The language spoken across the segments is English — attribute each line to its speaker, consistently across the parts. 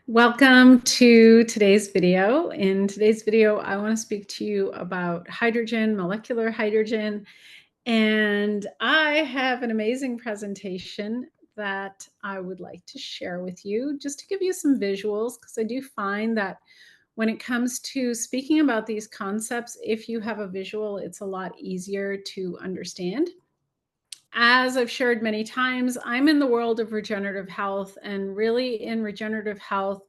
Speaker 1: Welcome to today's video. In today's video, I want to speak to you about hydrogen, molecular hydrogen, and I have an amazing presentation that I would like to share with you just to give you some visuals, because I do find that when it comes to speaking about these concepts, if you have a visual, it's a lot easier to understand. As I've shared many times, I'm in the world of regenerative health, and really in regenerative health,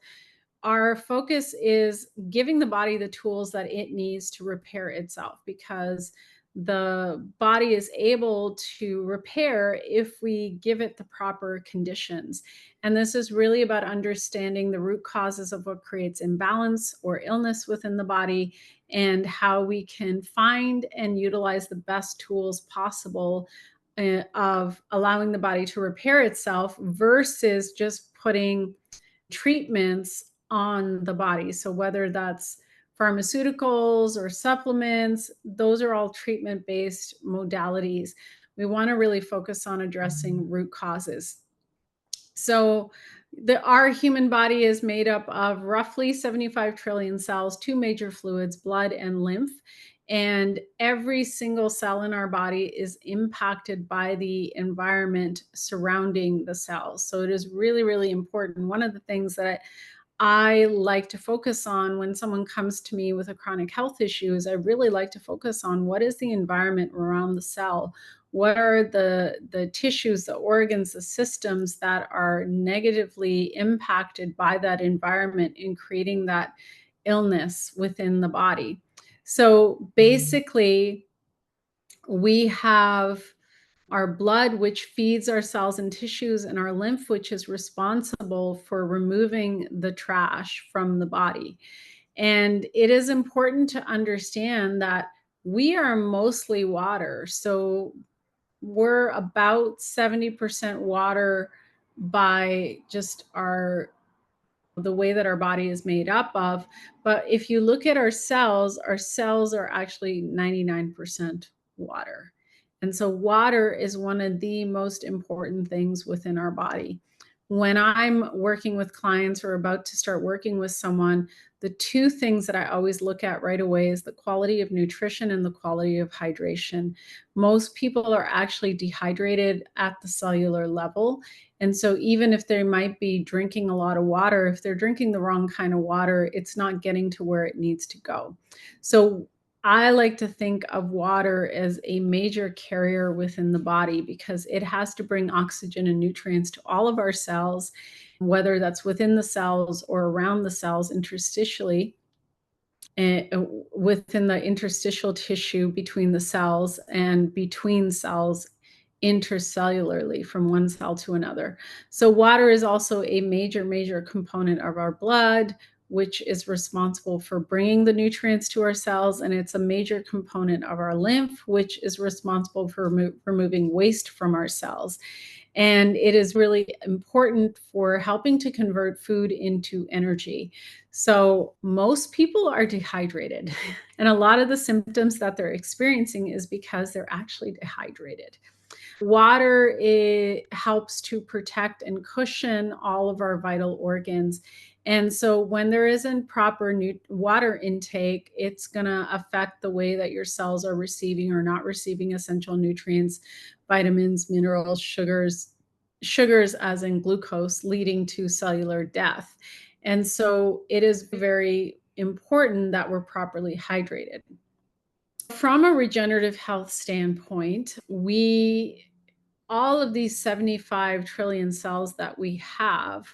Speaker 1: our focus is giving the body the tools that it needs to repair itself, because the body is able to repair if we give it the proper conditions. And this is really about understanding the root causes of what creates imbalance or illness within the body, and how we can find and utilize the best tools possible of allowing the body to repair itself versus just putting treatments on the body. So whether that's pharmaceuticals or supplements, those are all treatment-based modalities. We want to really focus on addressing root causes. So our human body is made up of roughly 75 trillion cells, two major fluids, blood and lymph. And every single cell in our body is impacted by the environment surrounding the cells. So it is really, really important. One of the things that I like to focus on when someone comes to me with a chronic health issue is I really like to focus on what is the environment around the cell. What are the tissues, the organs, the systems that are negatively impacted by that environment in creating that illness within the body? So basically, we have our blood, which feeds our cells and tissues, and our lymph, which is responsible for removing the trash from the body. And it is important to understand that we are mostly water. So we're about 70% water by just the way that our body is made up of. But if you look at our cells are actually 99% water. And so water is one of the most important things within our body. When I'm working with clients or about to start working with someone, the two things that I always look at right away is the quality of nutrition and the quality of hydration. Most people are actually dehydrated at the cellular level. And so even if they might be drinking a lot of water, if they're drinking the wrong kind of water, it's not getting to where it needs to go. So I like to think of water as a major carrier within the body, because it has to bring oxygen and nutrients to all of our cells, whether that's within the cells or around the cells interstitially, within the interstitial tissue between the cells and between cells intercellularly from one cell to another. So water is also a major, major component of our blood, which is responsible for bringing the nutrients to our cells. And it's a major component of our lymph, which is responsible for removing waste from our cells. And it is really important for helping to convert food into energy. So most people are dehydrated, and a lot of the symptoms that they're experiencing is because they're actually dehydrated. Water, it helps to protect and cushion all of our vital organs. And so when there isn't proper water intake, it's going to affect the way that your cells are receiving or not receiving essential nutrients, vitamins, minerals, sugars as in glucose, leading to cellular death. And so it is very important that we're properly hydrated. From a regenerative health standpoint, all of these 75 trillion cells that we have,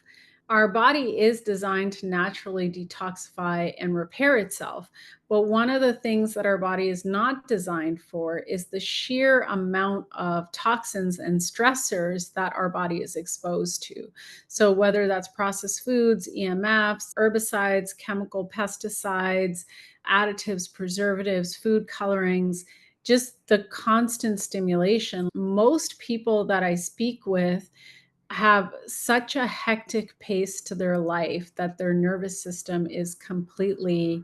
Speaker 1: our body is designed to naturally detoxify and repair itself. But one of the things that our body is not designed for is the sheer amount of toxins and stressors that our body is exposed to. So whether that's processed foods, EMFs, herbicides, chemical pesticides, additives, preservatives, food colorings, just the constant stimulation. Most people that I speak with have such a hectic pace to their life that their nervous system is completely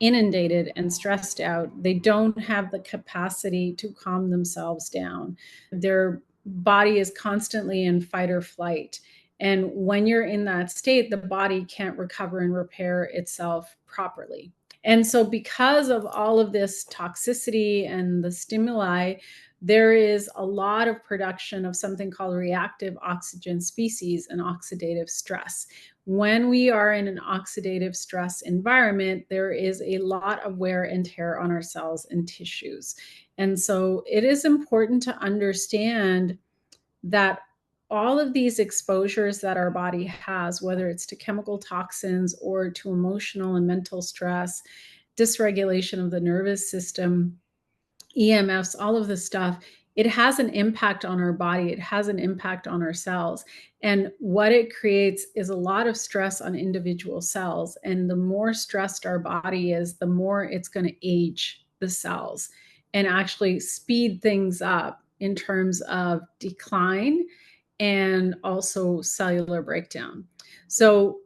Speaker 1: inundated and stressed out. They don't have the capacity to calm themselves down. Their body is constantly in fight or flight. And when you're in that state, the body can't recover and repair itself properly. And so, because of all of this toxicity and the stimuli, there is a lot of production of something called reactive oxygen species and oxidative stress. When we are in an oxidative stress environment, there is a lot of wear and tear on our cells and tissues. And so, it is important to understand that all of these exposures that our body has, whether it's to chemical toxins or to emotional and mental stress, dysregulation of the nervous system, EMFs, all of this stuff, it has an impact on our body. It has an impact on our cells. And what it creates is a lot of stress on individual cells. And the more stressed our body is, the more it's going to age the cells and actually speed things up in terms of decline and also cellular breakdown. So,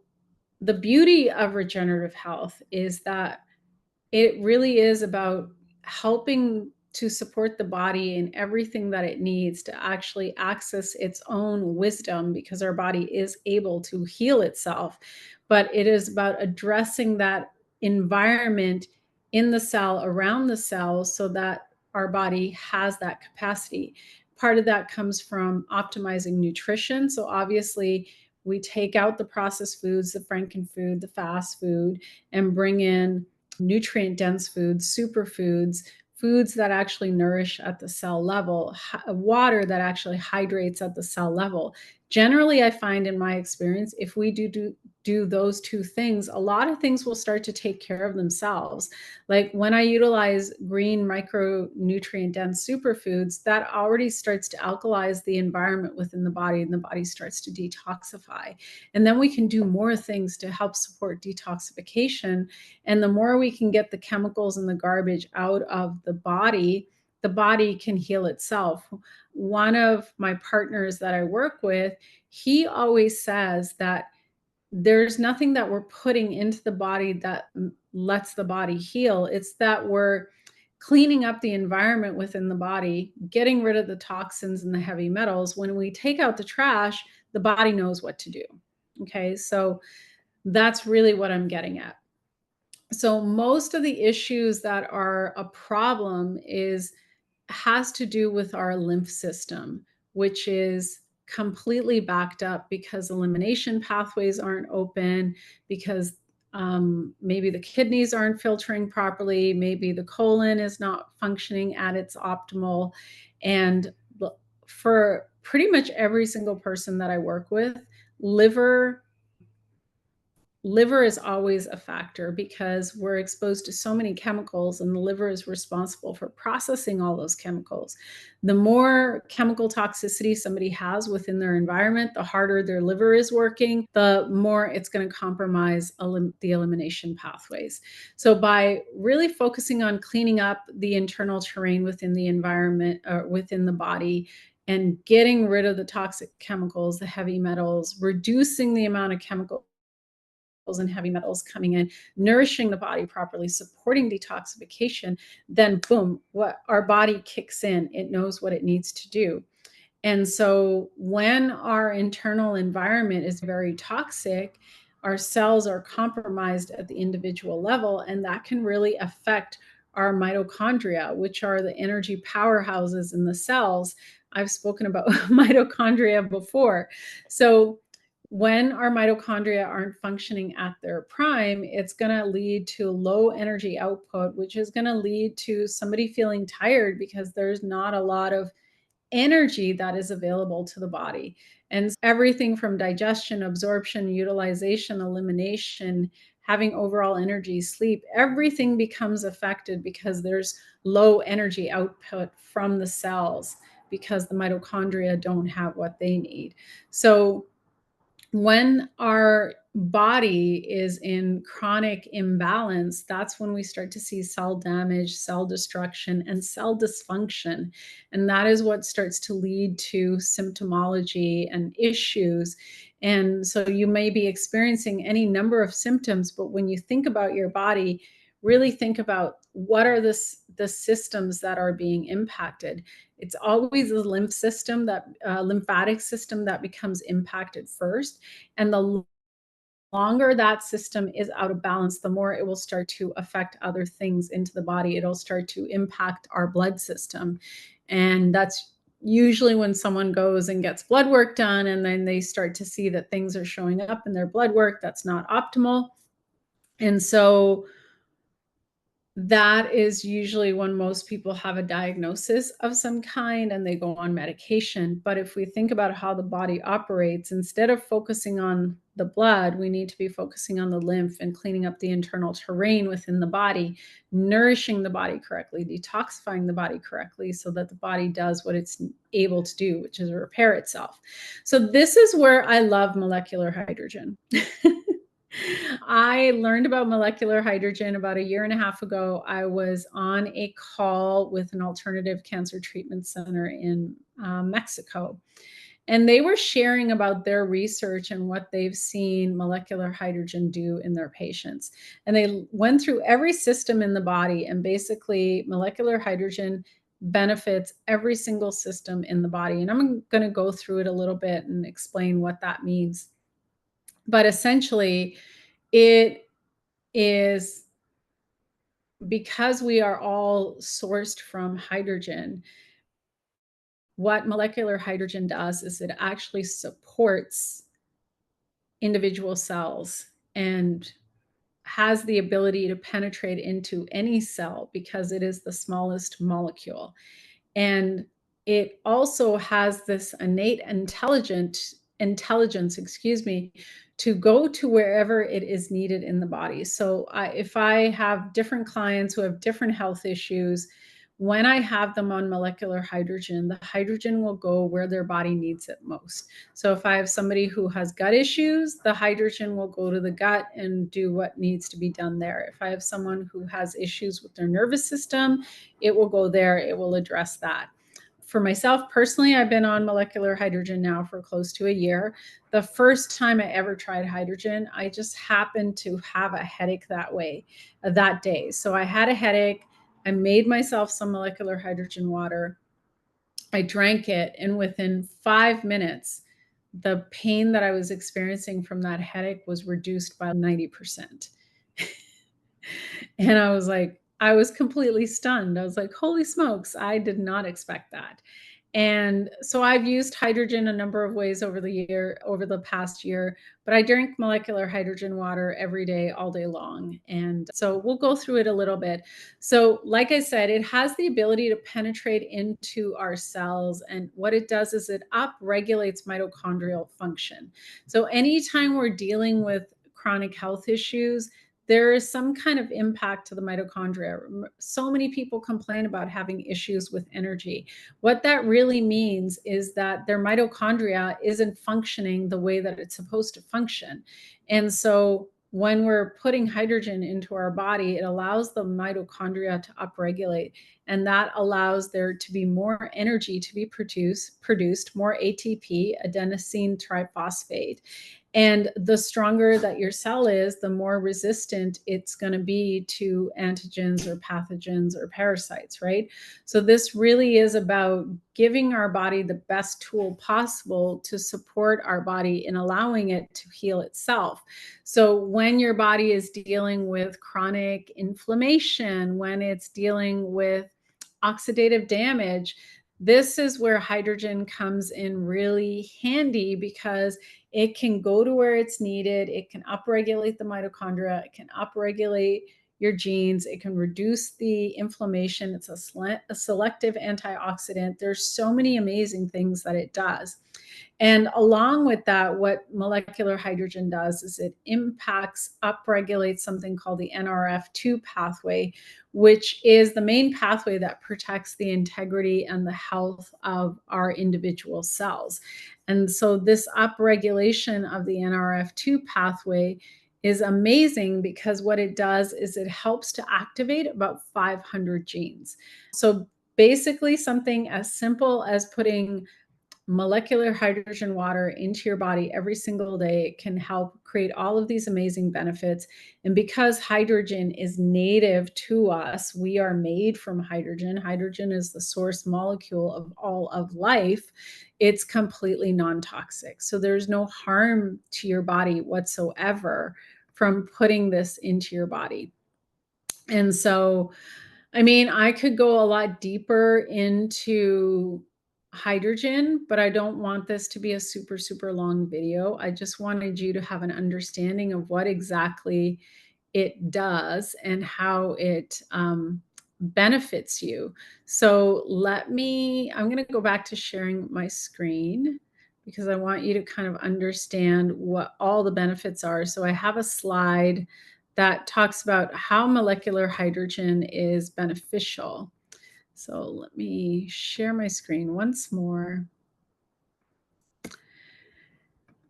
Speaker 1: the beauty of regenerative health is that it really is about helping to support the body in everything that it needs to actually access its own wisdom, because our body is able to heal itself. But it is about addressing that environment in the cell, around the cell, so that our body has that capacity. Part of that comes from optimizing nutrition. So obviously, we take out the processed foods, the frankenfood, the fast food, and bring in nutrient dense foods, superfoods, foods that actually nourish at the cell level, water that actually hydrates at the cell level. Generally, I find in my experience, if we do those two things, a lot of things will start to take care of themselves. Like when I utilize green micronutrient dense superfoods, that already starts to alkalize the environment within the body, and the body starts to detoxify. And then we can do more things to help support detoxification. And the more we can get the chemicals and the garbage out of the body can heal itself. One of my partners that I work with, he always says that there's nothing that we're putting into the body that lets the body heal. It's that we're cleaning up the environment within the body, getting rid of the toxins and the heavy metals. When we take out the trash, the body knows what to do. Okay, so that's really what I'm getting at. So most of the issues that are a problem has to do with our lymph system, which is completely backed up because elimination pathways aren't open, because maybe the kidneys aren't filtering properly, maybe the colon is not functioning at its optimal. And for pretty much every single person that I work with, liver liver is always a factor, because we're exposed to so many chemicals, and the liver is responsible for processing all those chemicals. The more chemical toxicity somebody has within their environment, the harder their liver is working, the more it's going to compromise the elimination pathways. So by really focusing on cleaning up the internal terrain within the environment, or within the body, and getting rid of the toxic chemicals, the heavy metals, reducing the amount of chemical and heavy metals coming in, nourishing the body properly, supporting detoxification, then boom, what our body kicks in. It knows what it needs to do. And so when our internal environment is very toxic, our cells are compromised at the individual level, and that can really affect our mitochondria, which are the energy powerhouses in the cells. I've spoken about mitochondria before. So when our mitochondria aren't functioning at their prime, it's going to lead to low energy output, which is going to lead to somebody feeling tired because there's not a lot of energy that is available to the body. And everything from digestion, absorption, utilization, elimination, having overall energy, sleep, everything becomes affected because there's low energy output from the cells, because the mitochondria don't have what they need. So when our body is in chronic imbalance, that's when we start to see cell damage, cell destruction, and cell dysfunction. And that is what starts to lead to symptomology and issues. And so you may be experiencing any number of symptoms, but when you think about your body, really think about what are the systems that are being impacted. It's always the lymphatic system that becomes impacted first. And the longer that system is out of balance, the more it will start to affect other things into the body. It'll start to impact our blood system. And that's usually when someone goes and gets blood work done, and then they start to see that things are showing up in their blood work that's not optimal. And so that is usually when most people have a diagnosis of some kind and they go on medication. But if we think about how the body operates, instead of focusing on the blood, we need to be focusing on the lymph and cleaning up the internal terrain within the body, nourishing the body correctly, detoxifying the body correctly so that the body does what it's able to do, which is repair itself. So this is where I love molecular hydrogen. I learned about molecular hydrogen about a year and a half ago. I was on a call with an alternative cancer treatment center in Mexico, and they were sharing about their research and what they've seen molecular hydrogen do in their patients. And they went through every system in the body, and basically, molecular hydrogen benefits every single system in the body. And I'm going to go through it a little bit and explain what that means. But essentially, it is because we are all sourced from hydrogen. What molecular hydrogen does is it actually supports individual cells and has the ability to penetrate into any cell because it is the smallest molecule. And it also has this innate intelligence, to go to wherever it is needed in the body. So if I have different clients who have different health issues, when I have them on molecular hydrogen, the hydrogen will go where their body needs it most. So if I have somebody who has gut issues, the hydrogen will go to the gut and do what needs to be done there. If I have someone who has issues with their nervous system, it will go there. It will address that. For myself personally, I've been on molecular hydrogen now for close to a year. The first time I ever tried hydrogen, I just happened to have a headache that day. So I had a headache. I made myself some molecular hydrogen water. I drank it, and within 5 minutes, the pain that I was experiencing from that headache was reduced by 90%. And I was completely stunned. I was like, holy smokes, I did not expect that. And so I've used hydrogen a number of ways over the past year, but I drink molecular hydrogen water every day, all day long. And so we'll go through it a little bit. So like I said, it has the ability to penetrate into our cells. And what it does is it upregulates mitochondrial function. So anytime we're dealing with chronic health issues, there is some kind of impact to the mitochondria. So many people complain about having issues with energy. What that really means is that their mitochondria isn't functioning the way that it's supposed to function. And so when we're putting hydrogen into our body, it allows the mitochondria to upregulate, and that allows there to be more energy to be produced more ATP, adenosine triphosphate. And the stronger that your cell is, the more resistant it's going to be to antigens or pathogens or parasites, right? So this really is about giving our body the best tool possible to support our body in allowing it to heal itself. So when your body is dealing with chronic inflammation, when it's dealing with oxidative damage, this is where hydrogen comes in really handy because it can go to where it's needed. It can upregulate the mitochondria. It can upregulate your genes. It can reduce the inflammation. It's a selective antioxidant. There's so many amazing things that it does. And along with that, what molecular hydrogen does is it upregulates something called the NRF2 pathway, which is the main pathway that protects the integrity and the health of our individual cells. And so this upregulation of the NRF2 pathway is amazing because what it does is it helps to activate about 500 genes. So basically something as simple as putting molecular hydrogen water into your body every single day, it can help create all of these amazing benefits. And because hydrogen is native to us, we are made from hydrogen. Hydrogen is the source molecule of all of life. It's completely non-toxic. So there's no harm to your body whatsoever from putting this into your body. And so, I mean, I could go a lot deeper into hydrogen, but I don't want this to be a super, super long video. I just wanted you to have an understanding of what exactly it does and how it benefits you. So I'm going to go back to sharing my screen because I want you to kind of understand what all the benefits are. So I have a slide that talks about how molecular hydrogen is beneficial. So let me share my screen once more.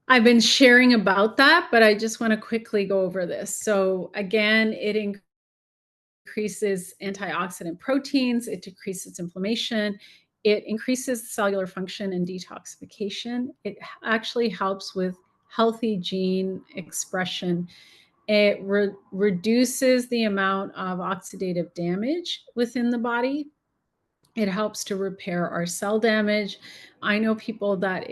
Speaker 1: I've been sharing about that, but I just want to quickly go over this. So again, it increases antioxidant proteins, it decreases inflammation, it increases cellular function and detoxification. It actually helps with healthy gene expression. It reduces the amount of oxidative damage within the body. It helps to repair our cell damage. I know people that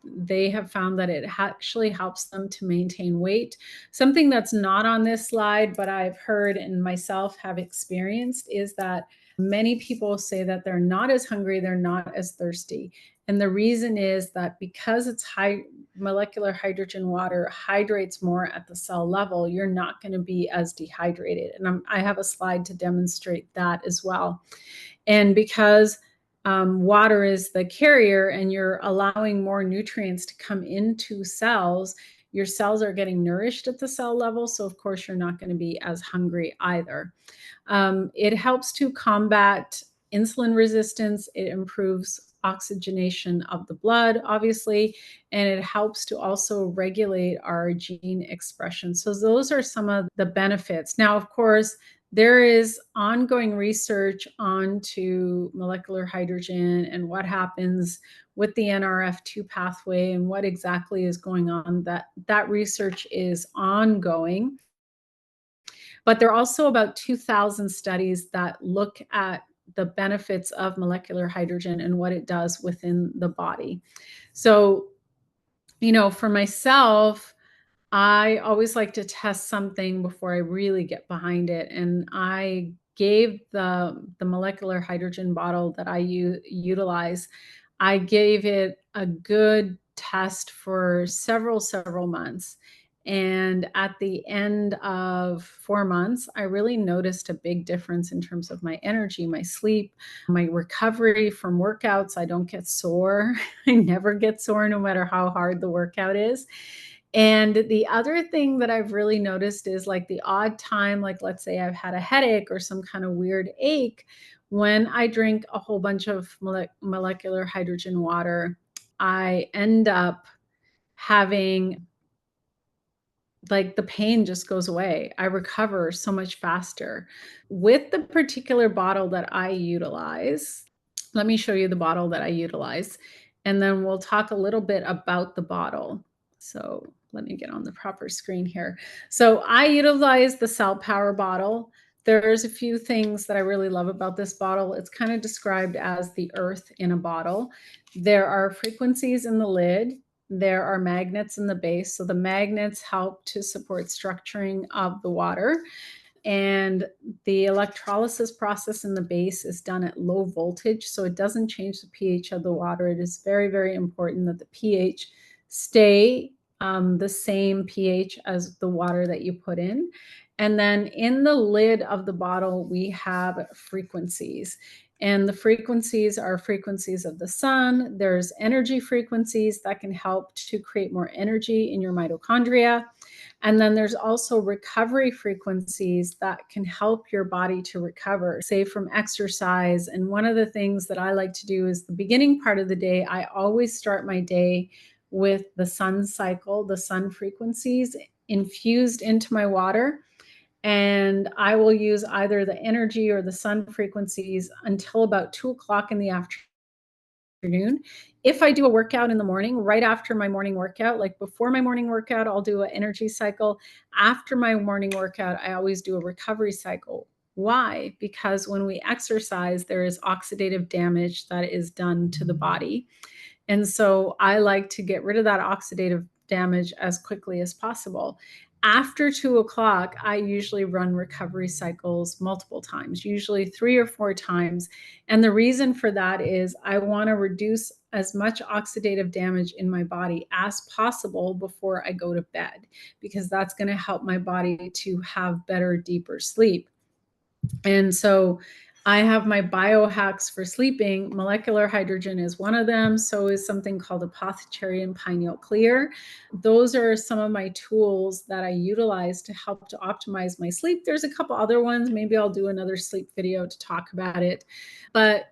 Speaker 1: they have found that it actually helps them to maintain weight. Something that's not on this slide, but I've heard and myself have experienced is that many people say that they're not as hungry, they're not as thirsty. And the reason is that because it's high molecular hydrogen water hydrates more at the cell level, you're not going to be as dehydrated. And I have a slide to demonstrate that as well. And because water is the carrier and you're allowing more nutrients to come into cells, your cells are getting nourished at the cell level. So, of course, you're not going to be as hungry either. It helps to combat insulin resistance. It improves oxygenation of the blood, obviously, and it helps to also regulate our gene expression. So those are some of the benefits. Now, of course, there is ongoing research onto molecular hydrogen and what happens with the NRF2 pathway and what exactly is going on. That research is ongoing. But there are also about 2,000 studies that look at the benefits of molecular hydrogen and what it does within the body. So, for myself, I always like to test something before I really get behind it. And I gave the molecular hydrogen bottle that I utilize, I gave it a good test for several months. And at the end of 4 months, I really noticed a big difference in terms of my energy, my sleep, my recovery from workouts. I don't get sore. I never get sore no matter how hard the workout is. And the other thing that I've really noticed is like the odd time, like let's say I've had a headache or some kind of weird ache, when I drink a whole bunch of molecular hydrogen water, I end up having like the pain just goes away. I recover so much faster. With the particular bottle that I utilize, let me show you the bottle that I utilize, and then we'll talk a little bit about the bottle. So let me get on the proper screen here. So I utilize the Cell Power bottle. There's a few things that I really love about this bottle. It's kind of described as the earth in a bottle. There are frequencies in the lid. There are magnets in the base. So the magnets help to support structuring of the water. And the electrolysis process in the base is done at low voltage, so it doesn't change the pH of the water. It is very, very important that the pH stay the same pH as the water that you put in. And then in the lid of the bottle, we have frequencies. And the frequencies are frequencies of the sun. There's energy frequencies that can help to create more energy in your mitochondria. And then there's also recovery frequencies that can help your body to recover, say from exercise. And one of the things that I like to do is the beginning part of the day, I always start my day with the sun cycle, the sun frequencies infused into my water. And I will use either the energy or the sun frequencies until about 2 o'clock in the afternoon. afternoon. If I do a workout in the morning, right after my morning workout, like before my morning workout, I'll do an energy cycle. After my morning workout, I always do a recovery cycle. Why? Because when we exercise, there is oxidative damage that is done to the body. And so I like to get rid of that oxidative damage as quickly as possible. After 2 o'clock, I usually run recovery cycles multiple times, usually 3 or 4 times. And the reason for that is I want to reduce as much oxidative damage in my body as possible before I go to bed, because that's going to help my body to have better, deeper sleep. And so I have my biohacks for sleeping. Molecular hydrogen is one of them. So is something called apothecary and pineal clear. Those are some of my tools that I utilize to help to optimize my sleep. There's a couple other ones. Maybe I'll do another sleep video to talk about it. But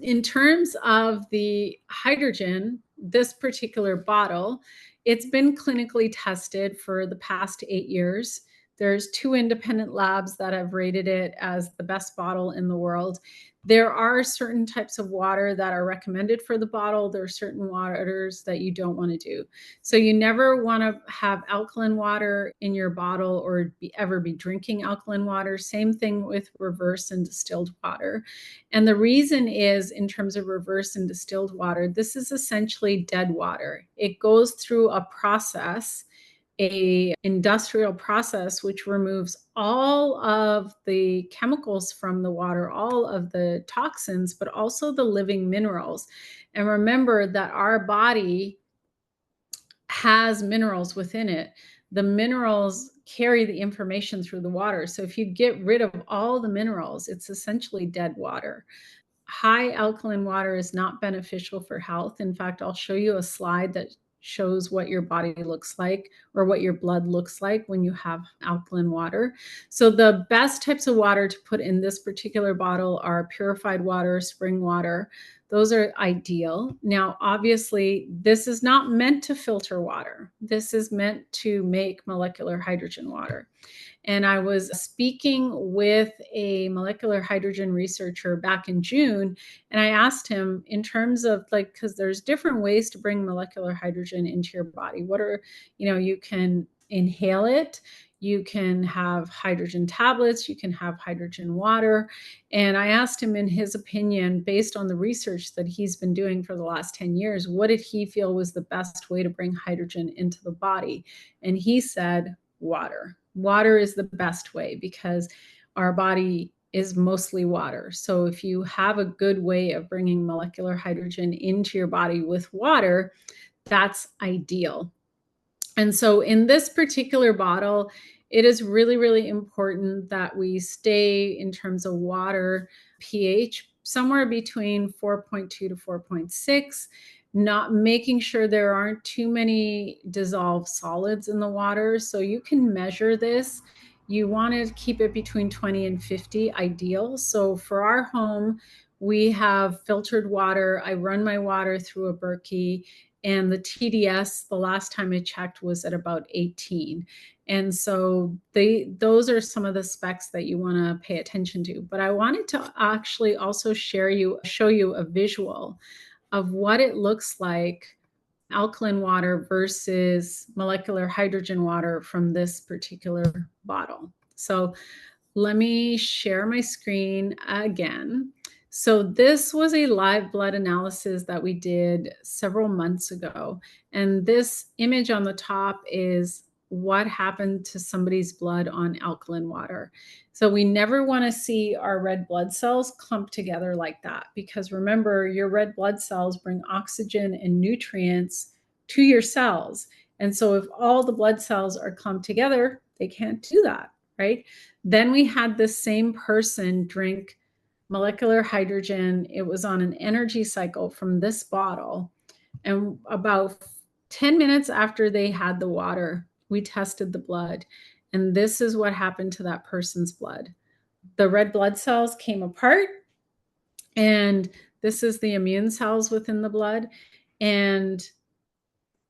Speaker 1: in terms of the hydrogen, this particular bottle, it's been clinically tested for the past 8 years. There's 2 independent labs that have rated it as the best bottle in the world. There are certain types of water that are recommended for the bottle. There are certain waters that you don't want to do. So you never want to have alkaline water in your bottle or ever be drinking alkaline water. Same thing with reverse and distilled water. And the reason is, in terms of reverse and distilled water, this is essentially dead water. It goes through a process, a industrial process, which removes all of the chemicals from the water, all of the toxins, but also the living minerals. And remember that our body has minerals within it. The minerals carry the information through the water. So if you get rid of all the minerals, it's essentially dead water. High alkaline water is not beneficial for health. In fact, I'll show you a slide that shows what your body looks like or what your blood looks like when you have alkaline water. So the best types of water to put in this particular bottle are purified water, spring water. Those are ideal. Now, obviously, this is not meant to filter water. This is meant to make molecular hydrogen water. And I was speaking with a molecular hydrogen researcher back in June. And I asked him, in terms of like, because there's different ways to bring molecular hydrogen into your body. What are, you can inhale it. You can have hydrogen tablets, you can have hydrogen water. And I asked him, in his opinion, based on the research that he's been doing for the last 10 years, what did he feel was the best way to bring hydrogen into the body? And he said, water. Water is the best way because our body is mostly water. So if you have a good way of bringing molecular hydrogen into your body with water, that's ideal. And so in this particular bottle, it is really, really important that we stay, in terms of water pH, somewhere between 4.2 to 4.6, not making sure there aren't too many dissolved solids in the water. So you can measure this. You want to keep it between 20 and 50, ideal. So for our home, we have filtered water. I run my water through a Berkey, and the TDS, the last time I checked, was at about 18. And so those are some of the specs that you want to pay attention to. But I wanted to actually also show you a visual of what it looks like, alkaline water versus molecular hydrogen water from this particular bottle. So let me share my screen again. So this was a live blood analysis that we did several months ago. And this image on the top is what happened to somebody's blood on alkaline water. So we never want to see our red blood cells clump together like that, because remember, your red blood cells bring oxygen and nutrients to your cells. And so if all the blood cells are clumped together, they can't do that, right? Then we had this same person drink molecular hydrogen. It was on an energy cycle from this bottle. And about 10 minutes after they had the water, we tested the blood. And this is what happened to that person's blood. The red blood cells came apart, and this is the immune cells within the blood. And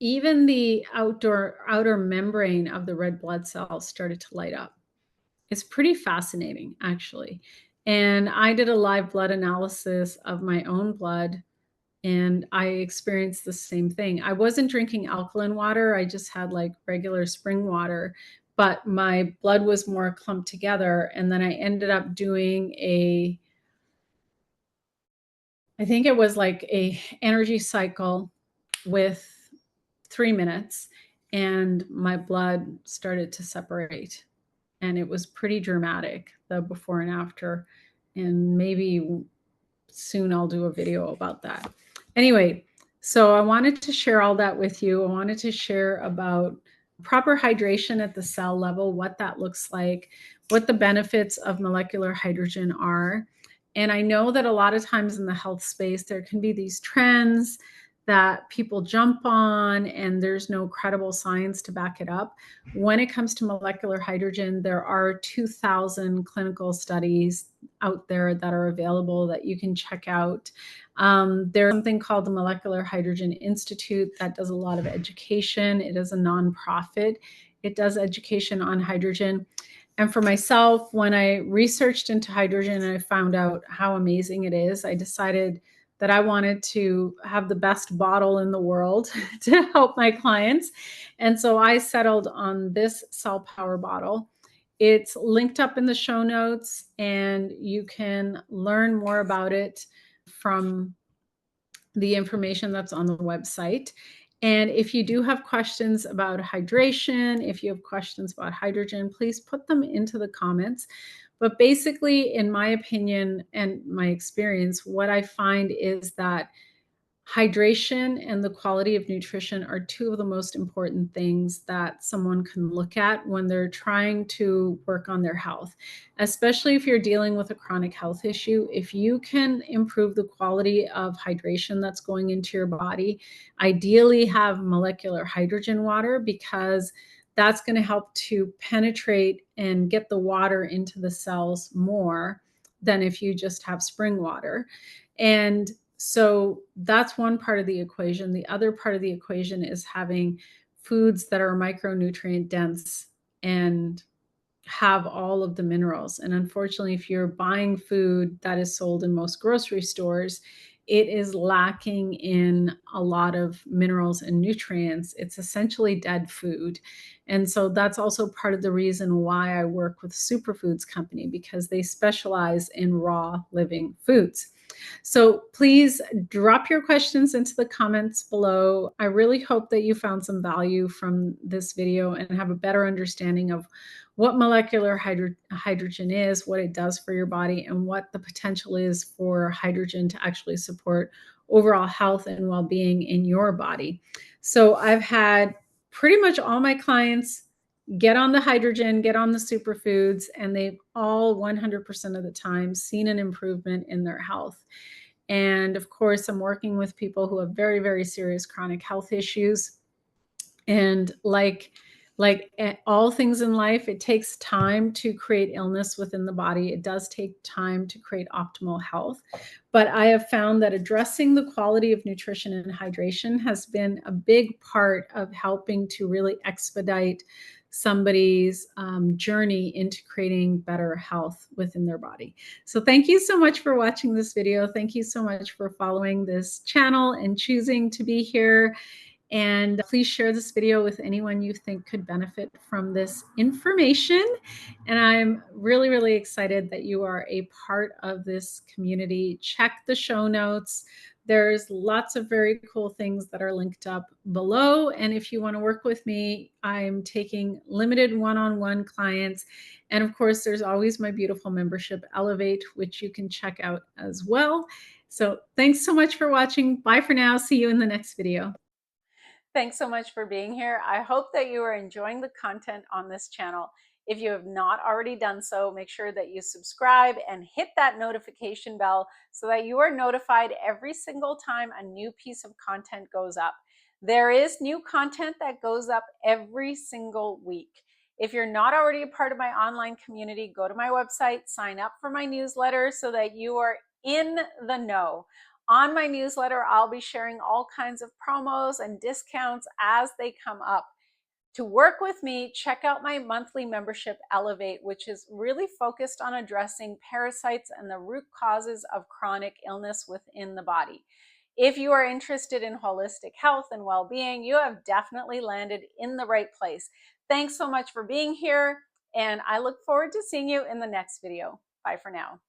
Speaker 1: even the outer membrane of the red blood cells started to light up. It's pretty fascinating, actually. And I did a live blood analysis of my own blood and I experienced the same thing. I wasn't drinking alkaline water, I just had like regular spring water, but my blood was more clumped together. And then I ended up doing I think it was like a energy cycle with 3 minutes, and my blood started to separate. And it was pretty dramatic, the before and after. And maybe soon I'll do a video about that. Anyway, so I wanted to share all that with you. I wanted to share about proper hydration at the cell level, what that looks like, what the benefits of molecular hydrogen are. And I know that a lot of times in the health space, there can be these trends that people jump on, and there's no credible science to back it up. When it comes to molecular hydrogen, there are 2,000 clinical studies out there that are available that you can check out. There's something called the Molecular Hydrogen Institute that does a lot of education. It is a nonprofit. It does education on hydrogen. And for myself, when I researched into hydrogen and I found out how amazing it is, I decided that I wanted to have the best bottle in the world to help my clients. And so I settled on this Cell Power bottle. It's linked up in the show notes, and you can learn more about it from the information that's on the website. And if you do have questions about hydration, if you have questions about hydrogen, please put them into the comments. But basically, in my opinion and my experience, what I find is that hydration and the quality of nutrition are two of the most important things that someone can look at when they're trying to work on their health, especially if you're dealing with a chronic health issue. If you can improve the quality of hydration that's going into your body, ideally have molecular hydrogen water, because that's going to help to penetrate and get the water into the cells more than if you just have spring water. And so that's one part of the equation. The other part of the equation is having foods that are micronutrient dense and have all of the minerals. And unfortunately, if you're buying food that is sold in most grocery stores, it is lacking in a lot of minerals and nutrients. It's essentially dead food. And so that's also part of the reason why I work with Superfoods Company, because they specialize in raw living foods. So please drop your questions into the comments below. I really hope that you found some value from this video and have a better understanding of what molecular hydrogen is, what it does for your body, and what the potential is for hydrogen to actually support overall health and well-being in your body. So I've had pretty much all my clients get on the hydrogen, get on the superfoods, and they've all 100% of the time seen an improvement in their health. And of course, I'm working with people who have very, very serious chronic health issues. And like all things in life, it takes time to create illness within the body. It does take time to create optimal health. But I have found that addressing the quality of nutrition and hydration has been a big part of helping to really expedite somebody's journey into creating better health within their body. So thank you so much for watching this video. Thank you so much for following this channel and choosing to be here. And please share this video with anyone you think could benefit from this information. And I'm really, really excited that you are a part of this community. Check the show notes. There's lots of very cool things that are linked up below. And if you want to work with me, I'm taking limited one-on-one clients. And of course, there's always my beautiful membership, Elevate, which you can check out as well. So thanks so much for watching. Bye for now. See you in the next video.
Speaker 2: Thanks so much for being here. I hope that you are enjoying the content on this channel. If you have not already done so, make sure that you subscribe and hit that notification bell so that you are notified every single time a new piece of content goes up. There is new content that goes up every single week. If you're not already a part of my online community, go to my website, sign up for my newsletter so that you are in the know. On my newsletter, I'll be sharing all kinds of promos and discounts as they come up. To work with me, check out my monthly membership, Elevate, which is really focused on addressing parasites and the root causes of chronic illness within the body. If you are interested in holistic health and well-being, you have definitely landed in the right place. Thanks so much for being here, and I look forward to seeing you in the next video. Bye for now.